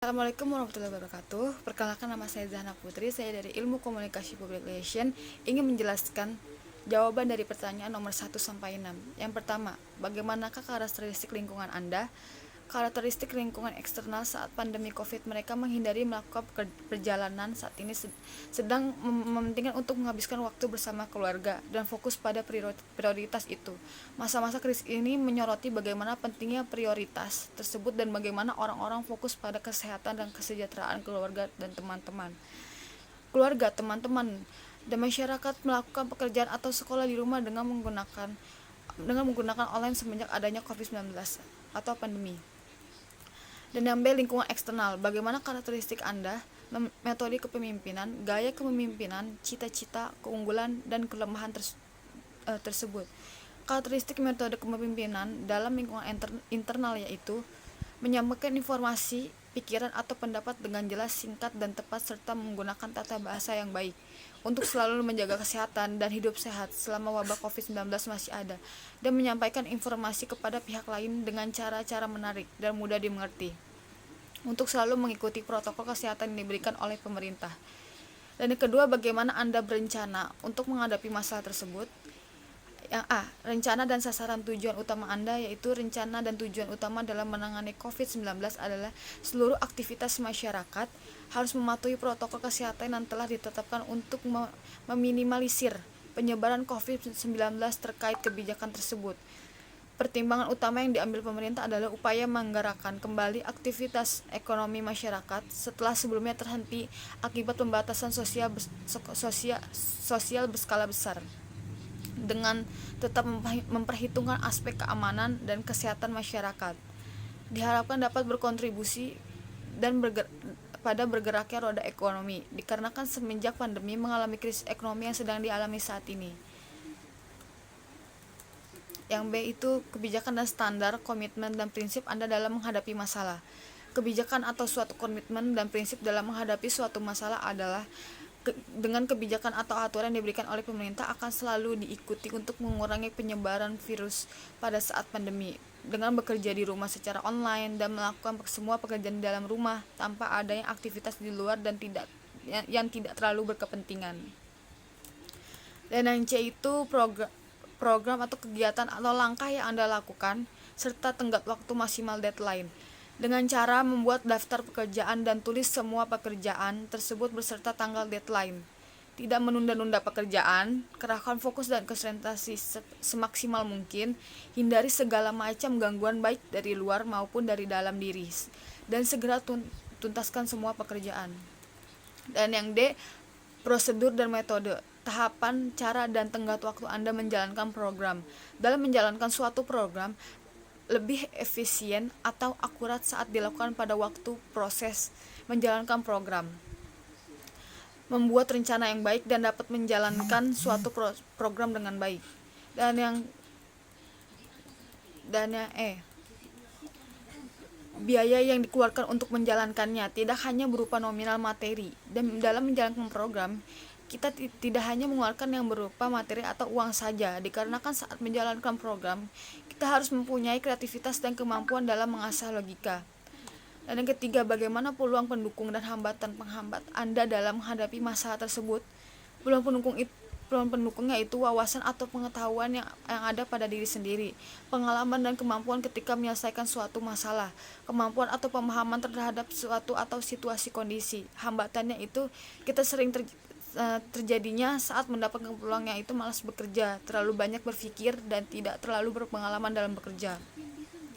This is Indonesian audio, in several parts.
Assalamualaikum warahmatullahi wabarakatuh. Perkenalkan, nama saya Zahna Putri. Saya dari Ilmu Komunikasi Public Relation ingin menjelaskan jawaban dari pertanyaan nomor 1 sampai 6. Yang pertama, bagaimanakah karakteristik lingkungan Anda? Karakteristik lingkungan eksternal saat pandemi Covid, mereka menghindari melakukan perjalanan saat ini, sedang mementingkan untuk menghabiskan waktu bersama keluarga dan fokus pada prioritas itu. Masa-masa krisis ini menyoroti bagaimana pentingnya prioritas tersebut dan bagaimana orang-orang fokus pada kesehatan dan kesejahteraan keluarga dan teman-teman. Keluarga, teman-teman, dan masyarakat melakukan pekerjaan atau sekolah di rumah dengan menggunakan online semenjak adanya COVID-19 atau pandemi. Dan yang B, lingkungan eksternal. Bagaimana karakteristik Anda, metode kepemimpinan, gaya kepemimpinan, cita-cita, keunggulan, dan kelemahan tersebut. Karakteristik metode kepemimpinan dalam lingkungan internal yaitu menyampaikan informasi, pikiran, atau pendapat dengan jelas, singkat, dan tepat, serta menggunakan tata bahasa yang baik untuk selalu menjaga kesehatan dan hidup sehat selama wabah COVID-19 masih ada, dan menyampaikan informasi kepada pihak lain dengan cara-cara menarik dan mudah dimengerti untuk selalu mengikuti protokol kesehatan yang diberikan oleh pemerintah. Dan yang kedua, bagaimana Anda berencana untuk menghadapi masalah tersebut? Yang A, rencana dan sasaran tujuan utama Anda, yaitu rencana dan tujuan utama dalam menangani COVID-19 adalah seluruh aktivitas masyarakat harus mematuhi protokol kesehatan yang telah ditetapkan untuk meminimalisir penyebaran COVID-19 terkait kebijakan tersebut. Pertimbangan utama yang diambil pemerintah adalah upaya menggerakkan kembali aktivitas ekonomi masyarakat setelah sebelumnya terhenti akibat pembatasan sosial berskala besar, dengan tetap memperhitungkan aspek keamanan dan kesehatan masyarakat. Diharapkan dapat berkontribusi dan pada bergeraknya roda ekonomi, dikarenakan semenjak pandemi mengalami krisis ekonomi yang sedang dialami saat ini. Yang B itu kebijakan dan standar, komitmen dan prinsip Anda dalam menghadapi masalah. Kebijakan atau suatu komitmen dan prinsip dalam menghadapi suatu masalah adalah dengan kebijakan atau aturan yang diberikan oleh pemerintah akan selalu diikuti untuk mengurangi penyebaran virus pada saat pandemi, dengan bekerja di rumah secara online dan melakukan semua pekerjaan di dalam rumah tanpa adanya aktivitas di luar dan yang tidak terlalu berkepentingan. Dan yang C itu program atau kegiatan atau langkah yang Anda lakukan serta tenggat waktu maksimal deadline, dengan cara membuat daftar pekerjaan dan tulis semua pekerjaan tersebut beserta tanggal deadline. Tidak menunda-nunda pekerjaan, kerahkan fokus dan konsentrasi semaksimal mungkin, hindari segala macam gangguan baik dari luar maupun dari dalam diri, dan segera tuntaskan semua pekerjaan. Dan yang D, prosedur dan metode, tahapan, cara, dan tenggat waktu Anda menjalankan program. Dalam menjalankan suatu program, lebih efisien atau akurat saat dilakukan pada waktu proses menjalankan program. Membuat rencana yang baik dan dapat menjalankan suatu program dengan baik. Dan yang E, biaya yang dikeluarkan untuk menjalankannya tidak hanya berupa nominal materi. Dan dalam menjalankan program, kita tidak hanya mengeluarkan yang berupa materi atau uang saja, dikarenakan saat menjalankan program, kita harus mempunyai kreativitas dan kemampuan dalam mengasah logika. Dan yang ketiga, bagaimana peluang pendukung dan hambatan penghambat Anda dalam menghadapi masalah tersebut? Peluang pendukungnya itu wawasan atau pengetahuan yang ada pada diri sendiri, pengalaman dan kemampuan ketika menyelesaikan suatu masalah, kemampuan atau pemahaman terhadap suatu atau situasi kondisi. Hambatannya itu kita sering terjadinya saat mendapatkan peluang yang itu malas bekerja, terlalu banyak berpikir, dan tidak terlalu berpengalaman dalam bekerja.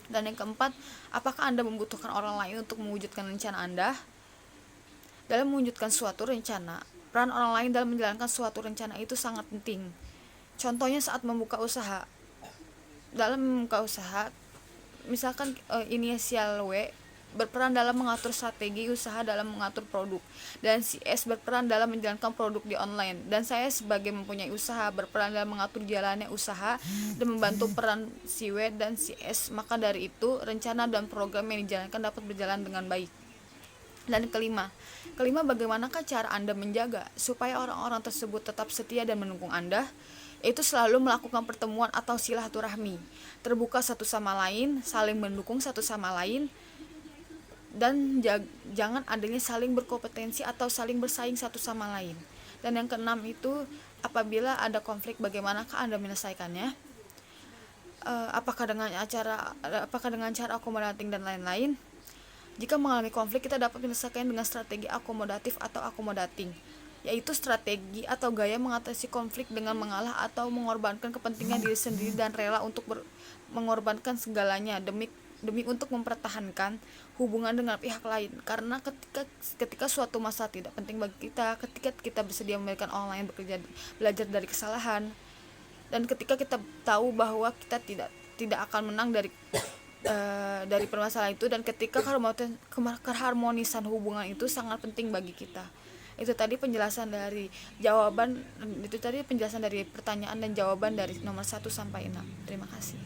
Dan yang keempat, apakah Anda membutuhkan orang lain untuk mewujudkan rencana Anda? Dalam mewujudkan suatu rencana, peran orang lain dalam menjalankan suatu rencana itu sangat penting. Contohnya saat membuka usaha. Dalam membuka usaha, misalkan inisial W berperan dalam mengatur strategi usaha dalam mengatur produk, dan si S berperan dalam menjalankan produk di online, dan saya sebagai mempunyai usaha berperan dalam mengatur jalannya usaha dan membantu peran si W dan si S. Maka dari itu rencana dan program yang dijalankan dapat berjalan dengan baik. Dan kelima, bagaimanakah cara Anda menjaga supaya orang-orang tersebut tetap setia dan mendukung Anda? Yaitu selalu melakukan pertemuan atau silaturahmi, terbuka satu sama lain, saling mendukung satu sama lain, dan jangan adanya saling berkompetensi atau saling bersaing satu sama lain. Dan yang keenam itu, apabila ada konflik, bagaimanakah Anda menyelesaikannya? Apakah dengan cara akomodatif dan lain-lain? Jika mengalami konflik, kita dapat menyelesaikan dengan strategi akomodatif atau accommodating, yaitu strategi atau gaya mengatasi konflik dengan mengalah atau mengorbankan kepentingan diri sendiri dan rela untuk mengorbankan segalanya demi untuk mempertahankan hubungan dengan pihak lain. Karena ketika suatu masalah tidak penting bagi kita, ketika kita bersedia memberikan orang lain belajar dari kesalahan, dan ketika kita tahu bahwa kita tidak akan menang dari permasalahan itu, dan ketika keharmonisan hubungan itu sangat penting bagi kita. Itu tadi penjelasan dari pertanyaan dan jawaban dari nomor 1 sampai 6. Terima kasih.